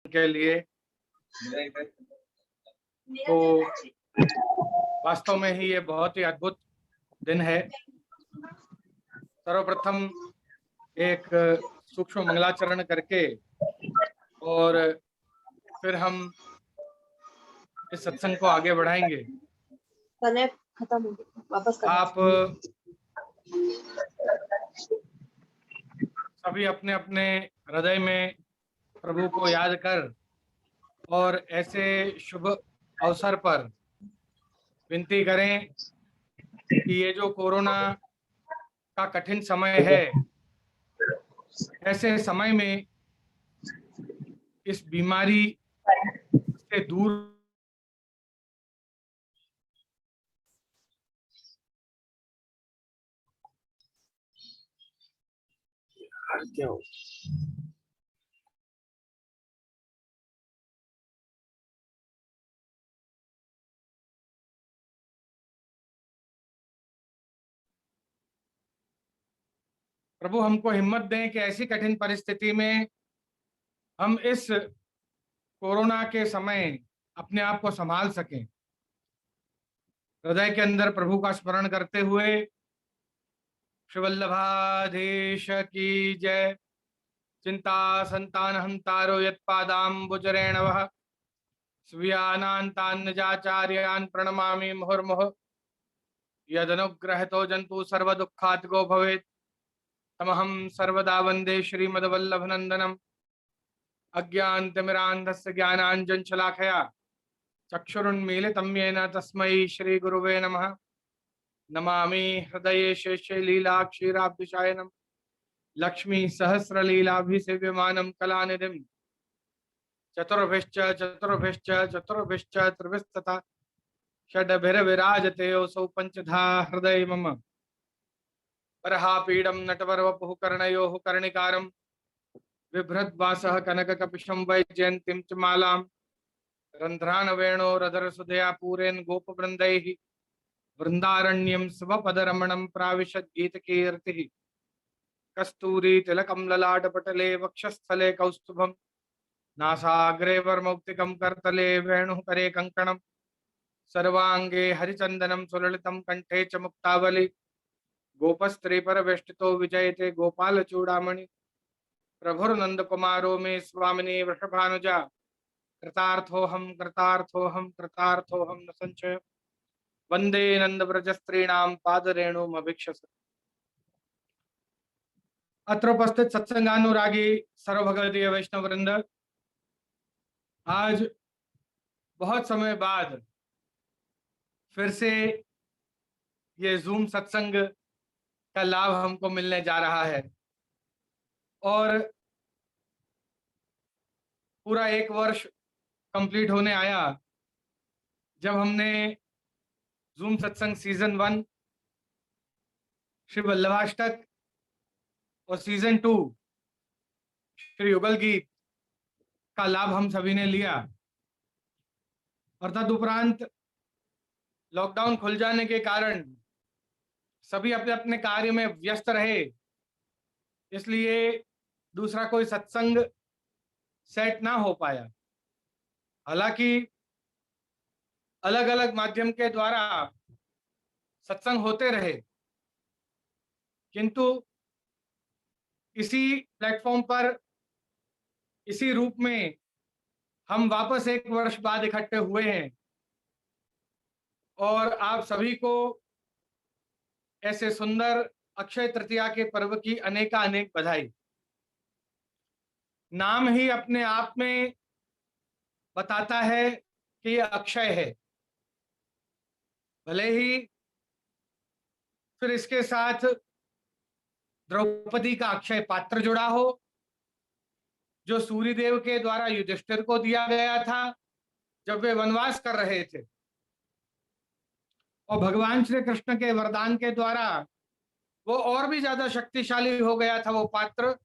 के लिए। तो वास्तव में ही ये बहुत ही अद्भुत दिन है। सर्वप्रथम एक सूक्ष्म मंगलाचरण करके और फिर हम इस सत्संग को आगे बढ़ाएंगे। खत्म हो गया, वापस आप सभी अपने अपने हृदय में प्रभु को याद कर और ऐसे शुभ अवसर पर विनती करें कि ये जो कोरोना का कठिन समय है, ऐसे समय में इस बीमारी से दूर क्या हो प्रभु हमको हिम्मत दें कि ऐसी कठिन परिस्थिति में हम इस कोरोना के समय अपने आप को संभाल सकें। हृदय के अंदर प्रभु का स्मरण करते हुए श्री वल्लभाधीश की जय। चिंता संतान हंतारो यत्पादाम्बुजरेण वः स्वीयानान्तान्नजाचार्यान् प्रणमामि मुहुर्मुहुः। यदनुग्रहतो जन्तु सर्वदुःखात्गो भवेत् तमहं सर्वदा वन्दे श्रीमद्वल्लभनन्दनम्। अज्ञानतिमिरान्धस्य ज्ञानाञ्जनशलाकया चक्षुरुन्मीलितं येन तस्मै श्रीगुरुवे नमः। नमामि हृदये शेषे लीलाक्षीराब्धिशायनं लक्ष्मी सहस्रलीलाभिसेव्यमानं कलानिधिं। चतुर्भिश्च चतुर्भिश्च चतुर्भिश्च त्रिभिस्तथा षड्भिर्विराजते योऽसौ पंचधा हृदय मम। परहापीडं नटवरवपुः कर्णयोः कर्णिकारं बिभ्रद्वासः कनककपिशं वैजयन्तीं च मालां रन्ध्रान् वेणोरधरसुधया पूरेन् गोपवृन्दैः वृन्दारण्यं स्वपदरमणं प्राविशद्गीतकीर्तिः। कस्तूरी तिलकं ललाटपटले वक्षस्थले कौस्तुभं नासाग्रे वर्मौक्तिकं करतले वेणुः करे कङ्कणं सर्वांगे हरिचंदनम सुललितं कंठे च मुक्तावली गोपस्त्री परवेष्टितो विजयते गोपाल चूड़ामणि प्रभुर्नंद कुमारो मे स्वामिनी वृषभानुजा कृतार्थोहम कृतार्थोहम कृतार्थोहम न संशय वंदे नंद व्रजस्त्रीणाम पादरेणुमभिक्षस। अत्र उपस्थित सत्संगानुरागी सर्वभगवदीय वैष्णव वृंद, आज बहुत समय बाद फिर से ये जूम सत्संग का लाभ हमको मिलने जा रहा है और पूरा एक वर्ष कंप्लीट होने आया जब हमने जूम सत्संग सीजन 1 श्री वल्लभाष्टक और सीजन 2 श्री युगल गीत का लाभ हम सभी ने लिया और तदुपरांत लॉकडाउन खुल जाने के कारण सभी अपने अपने कार्य में व्यस्त रहे, इसलिए दूसरा कोई सत्संग सेट ना हो पाया। हालांकि अलग अलग माध्यम के द्वारा सत्संग होते रहे, किंतु इसी प्लेटफॉर्म पर इसी रूप में हम वापस एक वर्ष बाद इकट्ठे हुए हैं और आप सभी को ऐसे सुंदर अक्षय तृतीया के पर्व की अनेक बधाई। नाम ही अपने आप में बताता है कि यह अक्षय है। भले ही फिर इसके साथ द्रौपदी का अक्षय पात्र जुड़ा हो, जो सूर्यदेव के द्वारा युधिष्ठिर को दिया गया था जब वे वनवास कर रहे थे, और भगवान श्री कृष्ण के वरदान के द्वारा वो और भी ज्यादा शक्तिशाली हो गया था वो पात्र,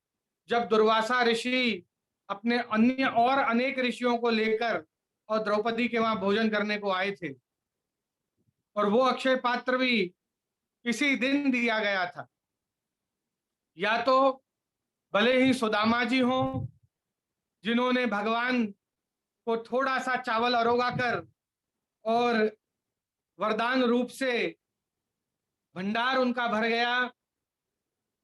जब दुर्वासा ऋषि अपने अन्य और अनेक ऋषियों को लेकर और द्रौपदी के वहां भोजन करने को आए थे, और वो अक्षय पात्र भी इसी दिन दिया गया था। या तो भले ही सुदामा जी हों जिन्होंने भगवान को थोड़ा सा चावल अरोगा कर और वरदान रूप से भंडार उनका भर गया,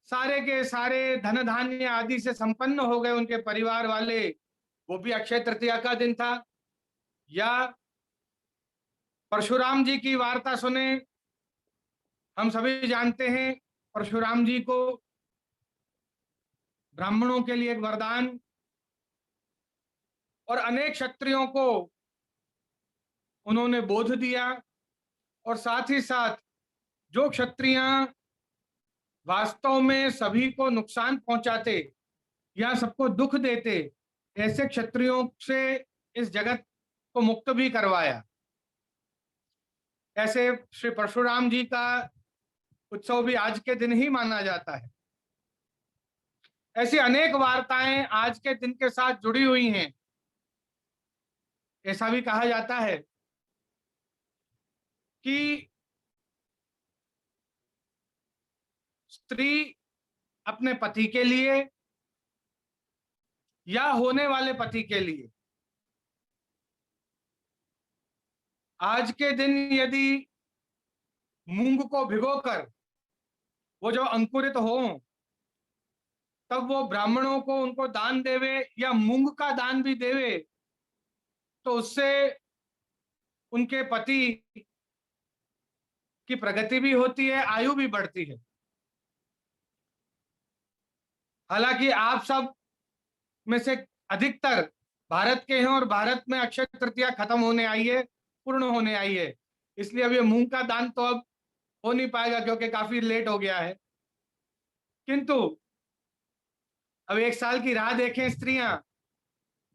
सारे के सारे धन धान्य आदि से संपन्न हो गए उनके परिवार वाले, वो भी अक्षय तृतीया का दिन था। या परशुराम जी की वार्ता सुने, हम सभी जानते हैं परशुराम जी को ब्राह्मणों के लिए एक वरदान और अनेक क्षत्रियों को उन्होंने बोध दिया, और साथ ही साथ जो क्षत्रिय वास्तव में सभी को नुकसान पहुंचाते या सबको दुख देते, ऐसे क्षत्रियों से इस जगत को मुक्त भी करवाया। ऐसे श्री परशुराम जी का उत्सव भी आज के दिन ही माना जाता है। ऐसी अनेक वार्ताएं आज के दिन के साथ जुड़ी हुई हैं। ऐसा भी कहा जाता है कि स्त्री अपने पति के लिए या होने वाले पति के लिए आज के दिन यदि मूंग को भिगोकर वो जो अंकुरित हो, तब वो ब्राह्मणों को उनको दान देवे या मूंग का दान भी देवे, तो उससे उनके पति की प्रगति भी होती है, आयु भी बढ़ती है। हालांकि आप सब में से अधिकतर भारत के हैं और भारत में अक्षय तृतीया खत्म होने आई है, पूर्ण होने आई है, इसलिए अब ये मूंग का दान तो अब हो नहीं पाएगा क्योंकि काफी लेट हो गया है। किंतु अब 1 साल की राह देखें स्त्रियां,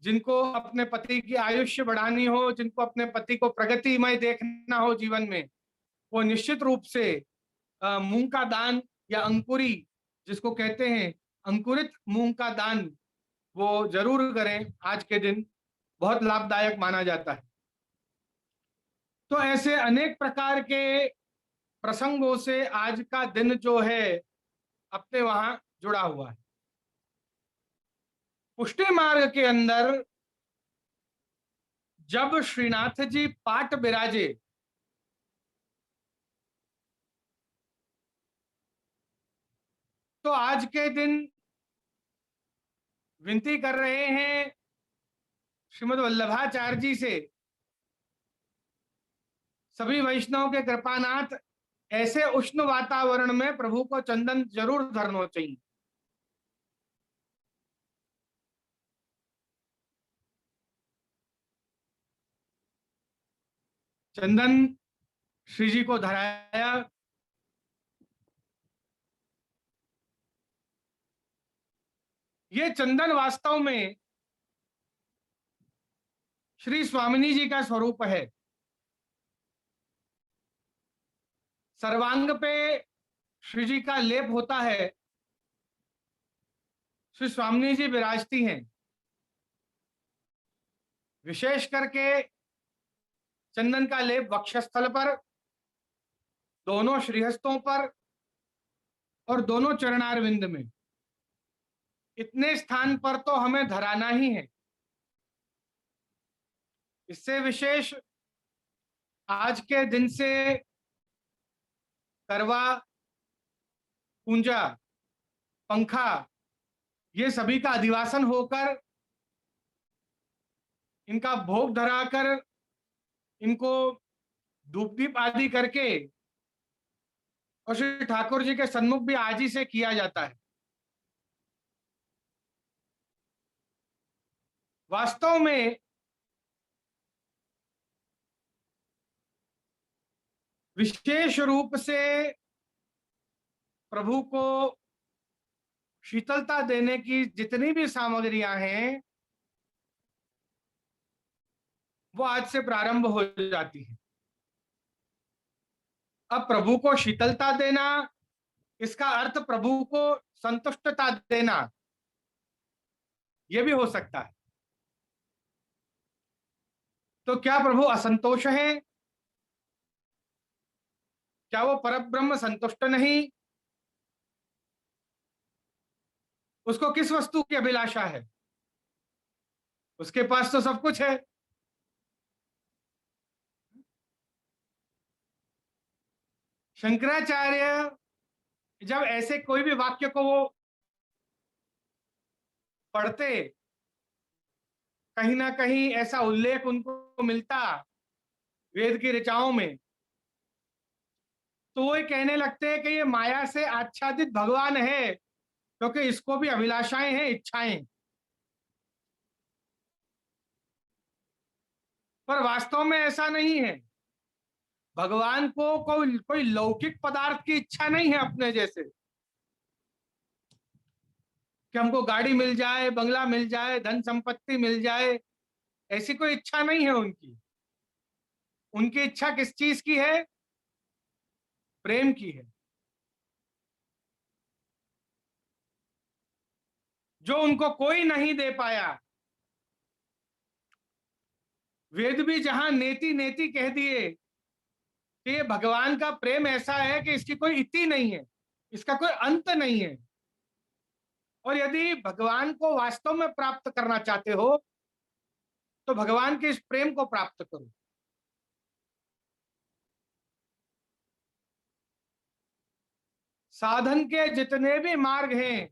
जिनको अपने पति की आयुष्य बढ़ानी हो, जिनको अपने पति को प्रगतिमय देखना हो जीवन में, वो निश्चित रूप से मूंग का दान या अंकुरी जिसको कहते हैं अंकुरित मूंग का दान वो जरूर करें। आज के दिन बहुत लाभदायक माना जाता है। तो ऐसे अनेक प्रकार के प्रसंगों से आज का दिन जो है अपने वहां जुड़ा हुआ है। पुष्टि मार्ग के अंदर जब श्रीनाथ जी पाट बिराजे, तो आज के दिन विनती कर रहे हैं श्रीमद् वल्लभाचार्य जी से, सभी वैष्णव के कृपानाथ ऐसे उष्ण वातावरण में प्रभु को चंदन जरूर धरना चाहिए। चंदन श्री जी को धराया। ये चंदन वास्तव में श्री स्वामिनी जी का स्वरूप है। सर्वांग पे श्री जी का लेप होता है, श्री स्वामिनी जी विराजती हैं। विशेष करके चंदन का लेप वक्षस्थल पर, दोनों श्रीहस्तों पर और दोनों चरणारविंद में, इतने स्थान पर तो हमें धराना ही है। इससे विशेष आज के दिन से करवा, पूंजा, पंखा ये सभी का अधिवासन होकर, इनका भोग धराकर, इनको धूप दीप आदि करके और श्री ठाकुर जी के सन्मुख भी आज ही से किया जाता है। वास्तव में विशेष रूप से प्रभु को शीतलता देने की जितनी भी सामग्रियां हैं वो आज से प्रारंभ हो जाती है। अब प्रभु को शीतलता देना, इसका अर्थ प्रभु को संतुष्टता देना, यह भी हो सकता है। तो क्या प्रभु असंतोष है? क्या वो परब्रह्म संतुष्ट नहीं? उसको किस वस्तु की अभिलाषा है? उसके पास तो सब कुछ है। शंकराचार्य जब ऐसे कोई भी वाक्य को वो पढ़ते, कहीं ना कहीं ऐसा उल्लेख उनको मिलता वेद की ऋचाओं में, तो वो ये कहने लगते हैं कि ये माया से आच्छादित भगवान है, क्योंकि इसको भी अभिलाषाएं हैं, इच्छाएं। पर वास्तव में ऐसा नहीं है। भगवान को कोई कोई लौकिक पदार्थ की इच्छा नहीं है अपने जैसे, कि हमको गाड़ी मिल जाए, बंगला मिल जाए, धन संपत्ति मिल जाए, ऐसी कोई इच्छा नहीं है उनकी। उनकी इच्छा किस चीज की है? प्रेम की है, जो उनको कोई नहीं दे पाया। वेद भी जहां नेति नेति कह दिए कि ये भगवान का प्रेम ऐसा है कि इसकी कोई इति नहीं है, इसका कोई अंत नहीं है। और यदि भगवान को वास्तव में प्राप्त करना चाहते हो तो भगवान के इस प्रेम को प्राप्त करो। साधन के जितने भी मार्ग हैं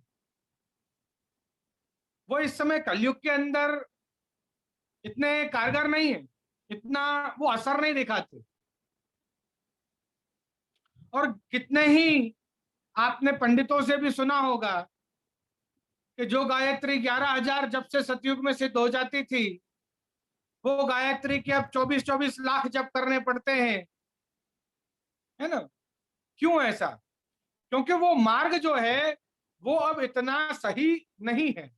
वो इस समय कलयुग के अंदर इतने कारगर नहीं है, इतना वो असर नहीं दिखाते। और कितने ही आपने पंडितों से भी सुना होगा कि जो गायत्री 11,000 जब से सतयुग में सिद्ध हो जाती थी, वो गायत्री के अब 24-24 लाख जप करने पड़ते हैं, है ना? क्यों ऐसा? क्योंकि वो मार्ग जो है वो अब इतना सही नहीं है,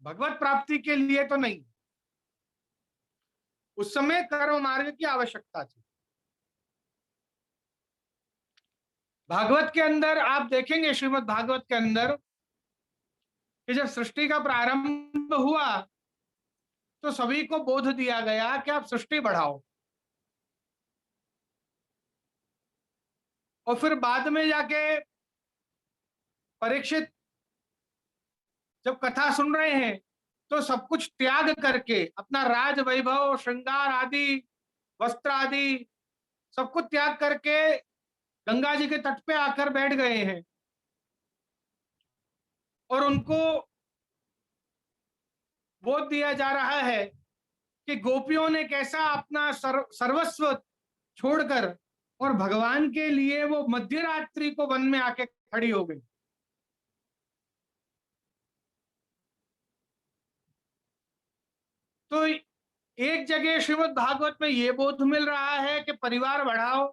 भगवत प्राप्ति के लिए तो नहीं। उस समय कर्म मार्ग की आवश्यकता थी। भागवत के अंदर आप देखेंगे, श्रीमद् भागवत के अंदर, कि जब सृष्टि का प्रारंभ हुआ तो सभी को बोध दिया गया कि आप सृष्टि बढ़ाओ। और फिर बाद में जाके परीक्षित जब कथा सुन रहे हैं तो सब कुछ त्याग करके, अपना राज वैभव, श्रृंगार आदि, वस्त्र आदि सब कुछ त्याग करके गंगा जी के तट पे आकर बैठ गए हैं। और उनको बोध दिया जा रहा है कि गोपियों ने कैसा अपना सर्वस्व छोड़कर और भगवान के लिए वो मध्य रात्रि को वन में आके खड़ी हो गई। तो एक जगह श्रीमद् भागवत में ये बोध मिल रहा है कि परिवार बढ़ाओ,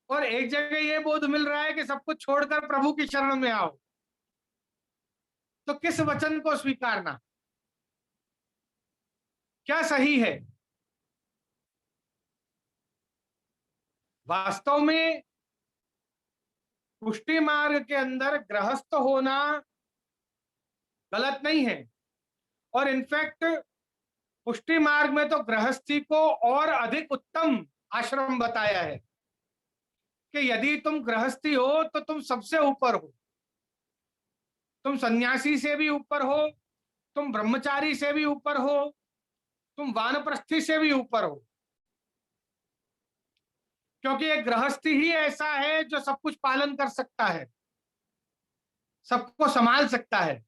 और एक जगह ये बोध मिल रहा है कि सब कुछ छोड़कर प्रभु की शरण में आओ। तो किस वचन को स्वीकारना, क्या सही है? वास्तव में पुष्टि मार्ग के अंदर गृहस्थ होना गलत नहीं है। और इनफैक्ट पुष्टि मार्ग में तो गृहस्थी को और अधिक उत्तम आश्रम बताया है कि यदि तुम गृहस्थी हो तो तुम सबसे ऊपर हो, तुम सन्यासी से भी ऊपर हो, तुम ब्रह्मचारी से भी ऊपर हो, तुम वानप्रस्थी से भी ऊपर हो। क्योंकि एक गृहस्थी ही ऐसा है जो सब कुछ पालन कर सकता है, सबको संभाल सकता है।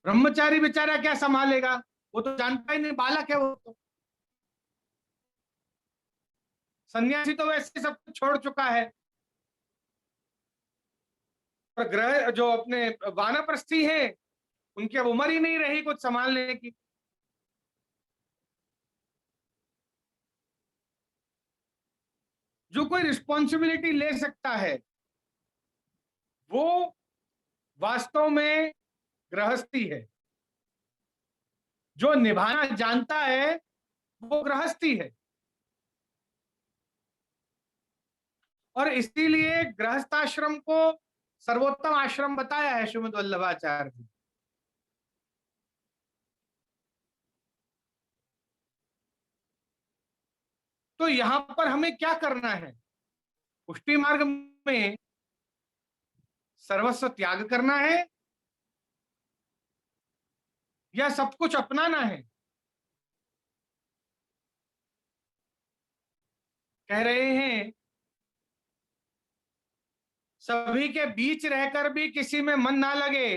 ब्रह्मचारी बेचारा क्या संभालेगा, वो तो जानता ही नहीं, बालक है वो तो। सन्यासी तो वैसे सब कुछ छोड़ चुका है। पर ग्रह जो अपने वानप्रस्थी है, उनकी अब उम्र ही नहीं रही कुछ संभालने की। जो कोई रिस्पॉन्सिबिलिटी ले सकता है वो वास्तव में गृहस्थी है। जो निभाना जानता है वो गृहस्थी है। और इसीलिए गृहस्थाश्रम को सर्वोत्तम आश्रम बताया है श्रीमद् वल्लभाचार्य जी। तो यहां पर हमें क्या करना है? पुष्टि मार्ग में सर्वस्व त्याग करना है या सब कुछ अपनाना है? कह रहे हैं सभी के बीच रहकर भी किसी में मन ना लगे,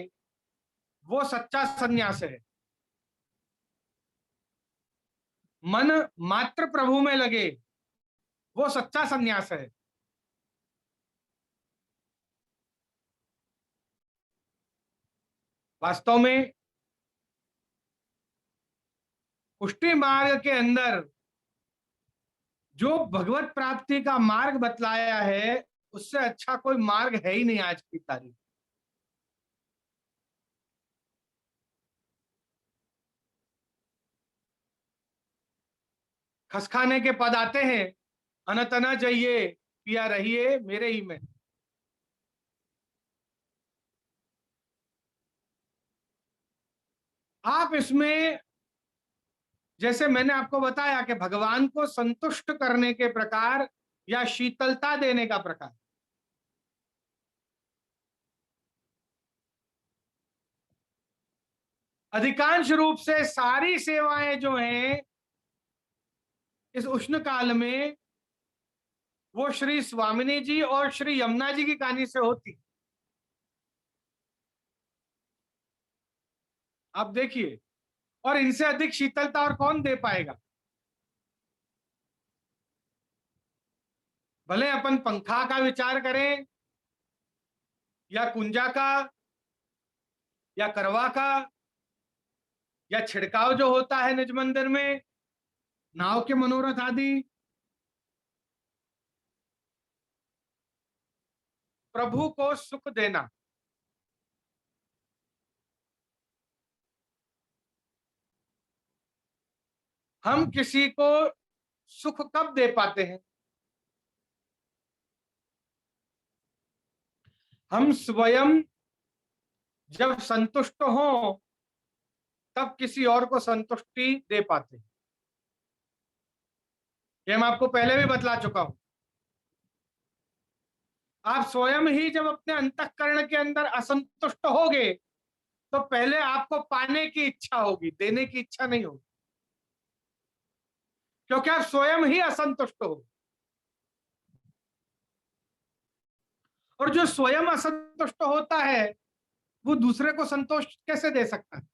वो सच्चा सन्यास है। मन मात्र प्रभु में लगे, वो सच्चा सन्यास है। वास्तव में पुष्टि मार्ग के अंदर जो भगवत प्राप्ति का मार्ग बतलाया है, उससे अच्छा कोई मार्ग है ही नहीं आज की तारीख। खसखाने के पद आते हैं, अनत न जाइए पिया रहिए मेरे ही में। आप इसमें जैसे मैंने आपको बताया कि भगवान को संतुष्ट करने के प्रकार या शीतलता देने का प्रकार, अधिकांश रूप से सारी सेवाएं जो हैं इस उष्ण काल में, वो श्री स्वामिनी जी और श्री यमुना जी की कहानी से होती। आप देखिए, और इनसे अधिक शीतलता और कौन दे पाएगा? भले अपन पंखा का विचार करें या कुंजा का या करवा का या छिड़काव जो होता है निज मंदिर में, नाव के मनोरथ आदि, प्रभु को सुख देना। हम किसी को सुख कब दे पाते हैं? हम स्वयं जब संतुष्ट हो तब किसी और को संतुष्टि दे पाते हैं। ये मैं आपको पहले भी बतला चुका हूं। आप स्वयं ही जब अपने अंतःकरण के अंदर असंतुष्ट होगे तो पहले आपको पाने की इच्छा होगी, देने की इच्छा नहीं होगी, क्योंकि आप स्वयं ही असंतुष्ट हो। और जो स्वयं असंतुष्ट होता है वो दूसरे को संतोष कैसे दे सकता है?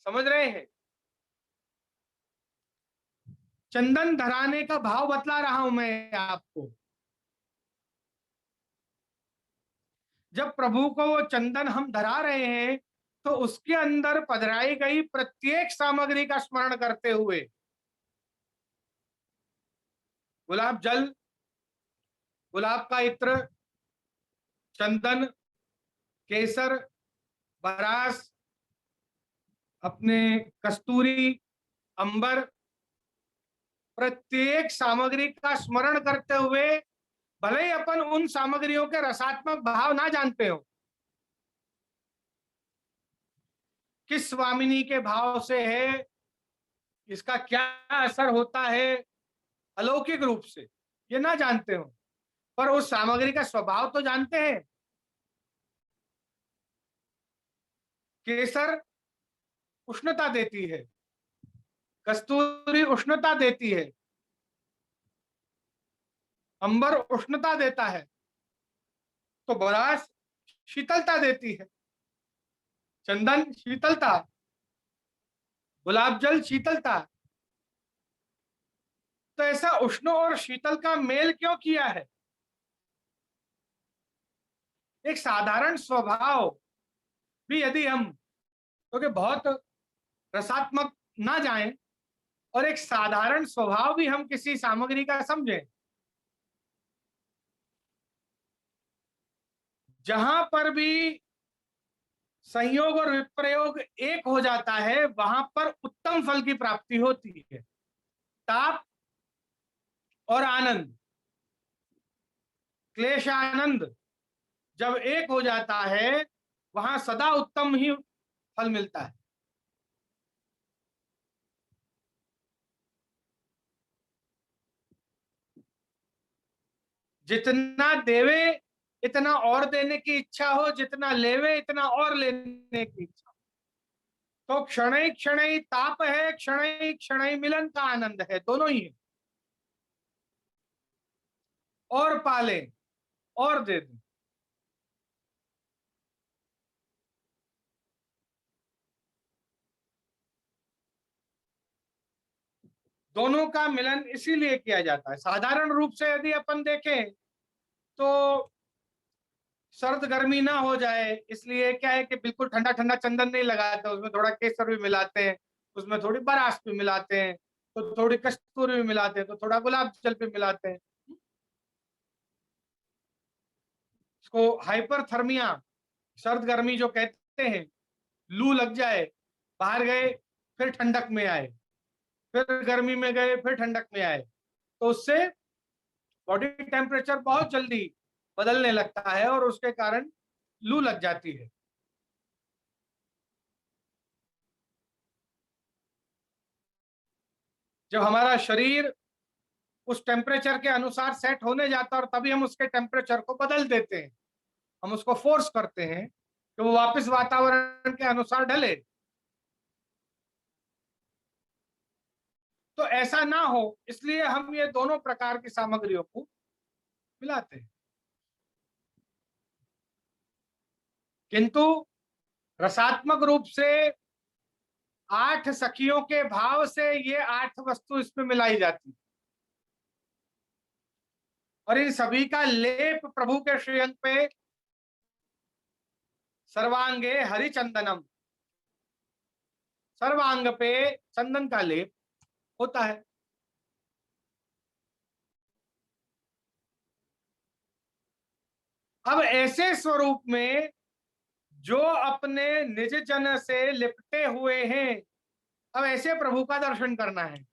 समझ रहे हैं? चंदन धराने का भाव बतला रहा हूं मैं आपको। जब प्रभु को वो चंदन हम धरा रहे हैं तो उसके अंदर पधराई गई प्रत्येक सामग्री का स्मरण करते हुए, गुलाब जल, गुलाब का इत्र, चंदन, केसर, बरास, अपने कस्तूरी, अंबर, प्रत्येक सामग्री का स्मरण करते हुए, भले ही अपन उन सामग्रियों के रसात्मक भाव ना जानते हो, किस स्वामिनी के भाव से है, इसका क्या असर होता है अलौकिक रूप से, ये ना जानते हो, पर उस सामग्री का स्वभाव तो जानते हैं। केसर उष्णता देती है, कस्तूरी उष्णता देती है, अंबर उष्णता देता है, तो बरास शीतलता देती है, चंदन शीतलता, गुलाब जल शीतलता। तो ऐसा उष्ण और शीतल का मेल क्यों किया है? एक साधारण स्वभाव भी यदि हम, क्योंकि बहुत रसात्मक ना जाएं, और एक साधारण स्वभाव भी हम किसी सामग्री का समझें, जहां पर भी संयोग और विप्रयोग एक हो जाता है वहां पर उत्तम फल की प्राप्ति होती है। ताप और आनंद, क्लेश आनंद जब एक हो जाता है वहां सदा उत्तम ही फल मिलता है। जितना देवे इतना और देने की इच्छा हो, जितना लेवे इतना और लेने की इच्छा। तो क्षण क्षण ताप है, क्षण क्षण मिलन का आनंद है, दोनों ही है। और पाले और दे दे। दोनों का मिलन इसीलिए किया जाता है। साधारण रूप से यदि अपन देखें तो सर्द गर्मी ना हो जाए, इसलिए क्या है कि बिल्कुल ठंडा ठंडा चंदन नहीं लगाते, उसमें थोड़ा केसर भी मिलाते हैं, उसमें थोड़ी बरास भी मिलाते हैं, तो थोड़ी कस्तूरी भी मिलाते हैं, तो थोड़ा गुलाब जल भी मिलाते हैं। इसको हाइपरथर्मिया, सर्द गर्मी जो कहते हैं, लू लग जाए, बाहर गए फिर ठंडक में आए, फिर गर्मी में गए फिर ठंडक में आए, तो उससे बॉडी टेम्परेचर बहुत जल्दी बदलने लगता है और उसके कारण लू लग जाती है। जब हमारा शरीर उस टेम्परेचर के अनुसार सेट होने जाता है और तभी हम उसके टेम्परेचर को बदल देते हैं, हम उसको फोर्स करते हैं कि वो वापस वातावरण के अनुसार ढले। तो ऐसा ना हो इसलिए हम ये दोनों प्रकार की सामग्रियों को मिलाते हैं। किंतु रसात्मक रूप से 8 सखियों के भाव से ये 8 वस्तु इसमें मिलाई जाती, और इन सभी का लेप प्रभु के श्रीअंग पे सर्वांगे हरिचंदनम, सर्वांग पे चंदन का लेप होता है। अब ऐसे स्वरूप में जो अपने निज जन से लिपटे हुए हैं, अब ऐसे प्रभु का दर्शन करना है।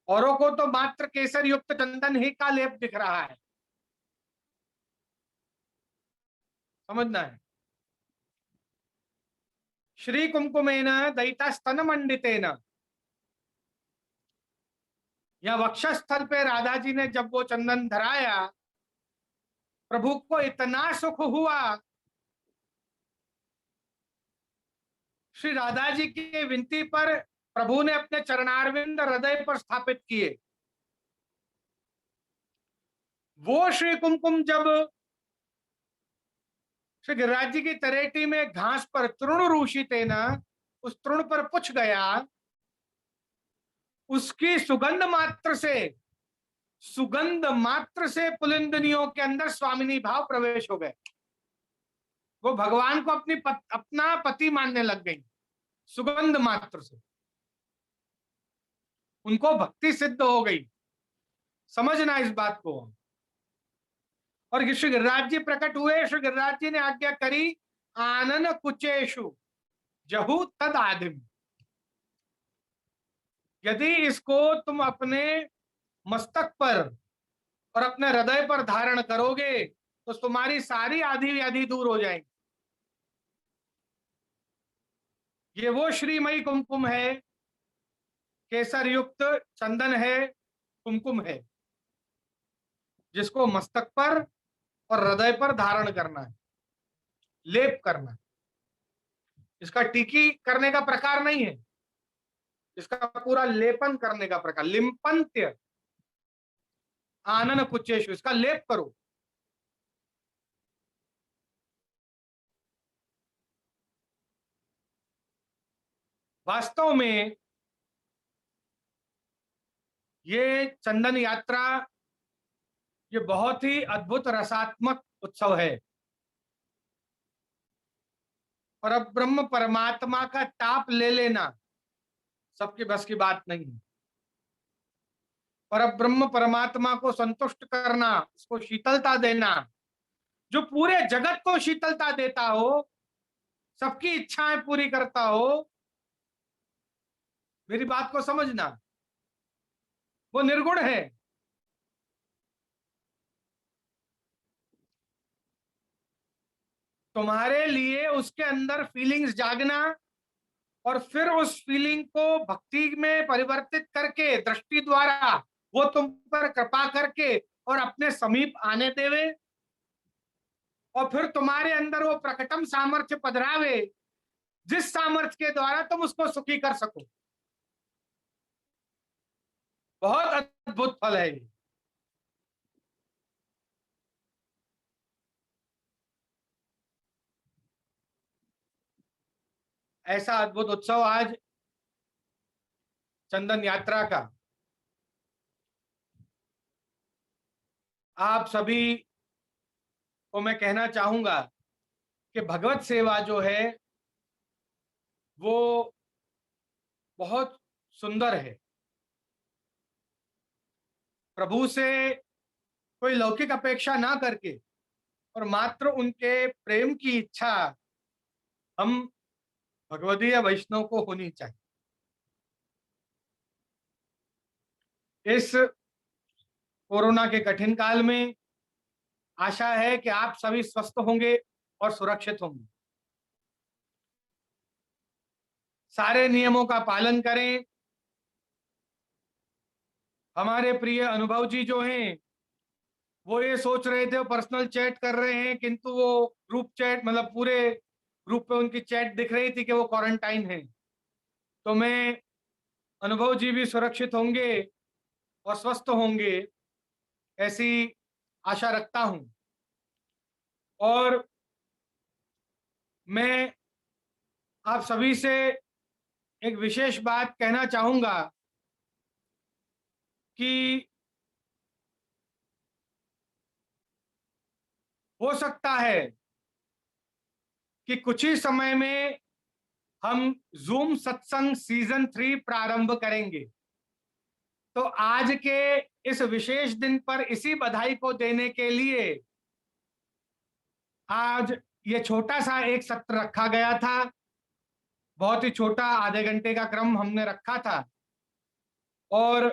औरों को तो मात्र केसर युक्त चंदन ही का लेप दिख रहा है, समझना है। श्री कुमकुमेन दयिता स्तन मंडितेन, या वक्षस्थल पे राधा जी ने जब वो चंदन धराया, प्रभु को इतना सुख हुआ, श्री राधा जी की विनती पर प्रभु ने अपने चरणारविंद हृदय पर स्थापित किए। वो श्री कुमकुम जब श्री गिरिराज जी की तरेटी में घास पर तृण रूषिते न, उस तृण पर पुछ गया, उसकी सुगंध मात्र से पुलिंदनियों के अंदर स्वामिनी भाव प्रवेश हो गए। वो भगवान को अपना पति मानने लग गई सुगंध मात्र से, उनको भक्ति सिद्ध हो गई। समझना इस बात को। और श्री गिरिराज जी प्रकट हुए, श्री गिरिराज जी ने आज्ञा करी, आनन कुचेशु जहु तद आदिम, यदि इसको तुम अपने मस्तक पर और अपने हृदय पर धारण करोगे तो तुम्हारी सारी आधी व्याधि दूर हो जाएंगी। ये वो श्रीमयी कुमकुम है, केसर युक्त चंदन है, कुमकुम है, जिसको मस्तक पर और हृदय पर धारण करना है, लेप करना है। इसका टीकी करने का प्रकार नहीं है, इसका पूरा लेपन करने का प्रकार, लिम्पंत्य आनन कुचेशु, इसका लेप करो। वास्तव में ये चंदन यात्रा ये बहुत ही अद्भुत रसात्मक उत्सव है, और अब ब्रह्म परमात्मा का ताप ले लेना सबके बस की बात नहीं है। और अब ब्रह्म परमात्मा को संतुष्ट करना, उसको शीतलता देना, जो पूरे जगत को शीतलता देता हो, सबकी इच्छाएं पूरी करता हो, मेरी बात को समझना, वो निर्गुण है। तुम्हारे लिए उसके अंदर फीलिंग्स जागना और फिर उस फीलिंग को भक्ति में परिवर्तित करके दृष्टि द्वारा वो तुम पर कृपा करके और अपने समीप आने देवे, और फिर तुम्हारे अंदर वो प्रकटम सामर्थ्य पधरावे, जिस सामर्थ्य के द्वारा तुम उसको सुखी कर सको। बहुत अद्भुत फल है ये। ऐसा अद्भुत उत्सव आज चंदन यात्रा का आप सभी को मैं कहना चाहूंगा कि भगवत सेवा जो है वो बहुत सुंदर है। प्रभु से कोई लौकिक अपेक्षा ना करके और मात्र उनके प्रेम की इच्छा हम भगवदीय वैष्णव को होनी चाहिए। इस कोरोना के कठिन काल में आशा है कि आप सभी स्वस्थ होंगे और सुरक्षित होंगे। सारे नियमों का पालन करें। हमारे प्रिय अनुभव जी जो हैं वो ये सोच रहे थे, वो पर्सनल चैट कर रहे हैं, किंतु वो ग्रुप चैट मतलब पूरे ग्रुप पे उनकी चैट दिख रही थी कि वो क्वारंटाइन है। तो मैं अनुभव जी भी सुरक्षित होंगे और स्वस्थ होंगे ऐसी आशा रखता हूं। और मैं आप सभी से एक विशेष बात कहना चाहूंगा कि हो सकता है कि कुछ ही समय में हम जूम सत्संग सीजन 3 प्रारंभ करेंगे। तो आज के इस विशेष दिन पर इसी बधाई को देने के लिए आज ये छोटा सा एक सत्र रखा गया था। बहुत ही छोटा आधे घंटे का क्रम हमने रखा था और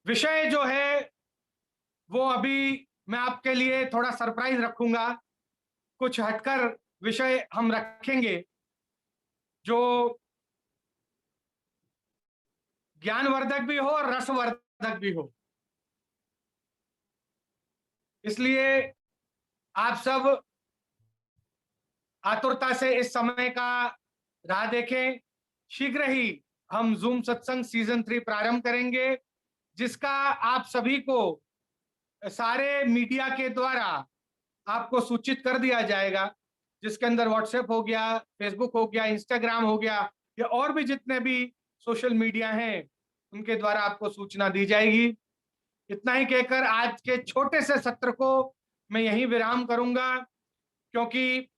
विषय जो है वो अभी मैं आपके लिए थोड़ा सरप्राइज रखूंगा। कुछ हटकर विषय हम रखेंगे जो ज्ञानवर्धक भी हो और रसवर्धक भी हो। इसलिए आप सब आतुरता से इस समय का राह देखें। शीघ्र ही हम जूम सत्संग सीजन 3 प्रारंभ करेंगे, जिसका आप सभी को सारे मीडिया के द्वारा आपको सूचित कर दिया जाएगा, जिसके अंदर व्हाट्सएप हो गया, फेसबुक हो गया, इंस्टाग्राम हो गया, या और भी जितने भी सोशल मीडिया हैं उनके द्वारा आपको सूचना दी जाएगी। इतना ही कहकर आज के छोटे से सत्र को मैं यहीं विराम करूंगा, क्योंकि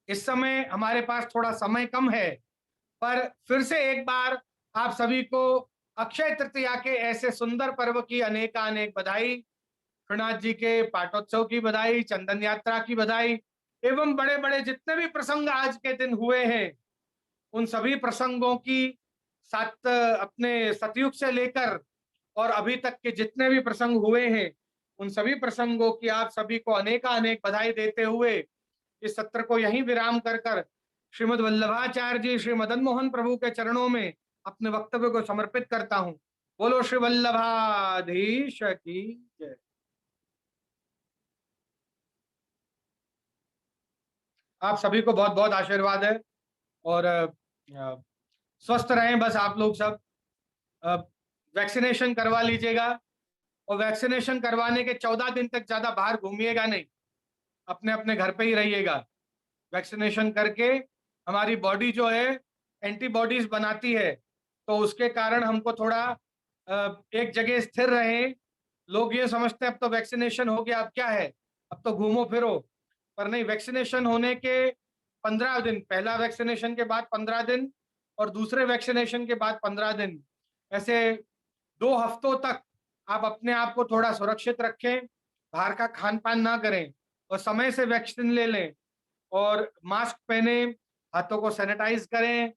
इस समय हमारे पास थोड़ा समय कम है। पर फिर से एक बार आप सभी को अक्षय तृतीया के ऐसे सुंदर पर्व की अनेकानेक बधाई, श्रीनाथ जी के पाटोत्सव की बधाई, चंदन यात्रा की बधाई, एवं बड़े बड़े जितने भी प्रसंग आज के दिन हुए हैं उन सभी प्रसंगों की साथ अपने सतयुग से लेकर और अभी तक के जितने भी प्रसंग हुए हैं उन सभी प्रसंगों की आप सभी को अनेकानेक बधाई देते हुए इस सत्र को यहीं विराम कर कर श्रीमद् वल्लभाचार्य जी श्री मदन मोहन प्रभु के चरणों में अपने वक्तव्य को समर्पित करता हूं। बोलो श्री वल्लभाधीश की जय। आप सभी को बहुत बहुत आशीर्वाद है और स्वस्थ रहें बस आप लोग सब। वैक्सीनेशन करवा लीजिएगा और वैक्सीनेशन करवाने के 14 दिन तक ज्यादा बाहर घूमिएगा नहीं, अपने अपने घर पे ही रहिएगा। वैक्सीनेशन करके हमारी बॉडी जो है एंटीबॉडीज बनाती है, तो उसके कारण हमको थोड़ा एक जगह स्थिर रहें। लोग ये समझते हैं अब तो वैक्सीनेशन हो गया, अब क्या है, अब तो घूमो फिरो, पर नहीं। वैक्सीनेशन होने के 15 दिन, पहला वैक्सीनेशन के बाद 15 दिन और दूसरे वैक्सीनेशन के बाद 15 दिन, ऐसे 2 हफ्तों तक आप अपने आप को थोड़ा सुरक्षित रखें, बाहर का खान पान ना करें और समय से वैक्सीन ले लें और मास्क पहने, हाथों को सैनिटाइज करें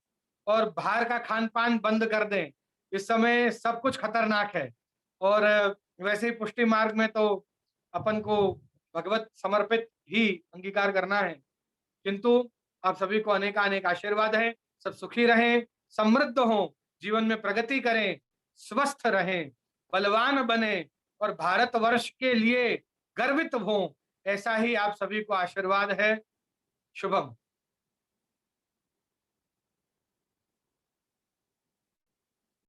और बाहर का खान पान बंद कर दें। इस समय सब कुछ खतरनाक है और वैसे ही पुष्टि मार्ग में तो अपन को भगवत समर्पित ही अंगीकार करना है। किंतु आप सभी को अनेकानेक आशीर्वाद है। सब सुखी रहें, समृद्ध हों, जीवन में प्रगति करें, स्वस्थ रहें, बलवान बने और भारतवर्ष के लिए गर्वित हों, ऐसा ही आप सभी को आशीर्वाद है। शुभम।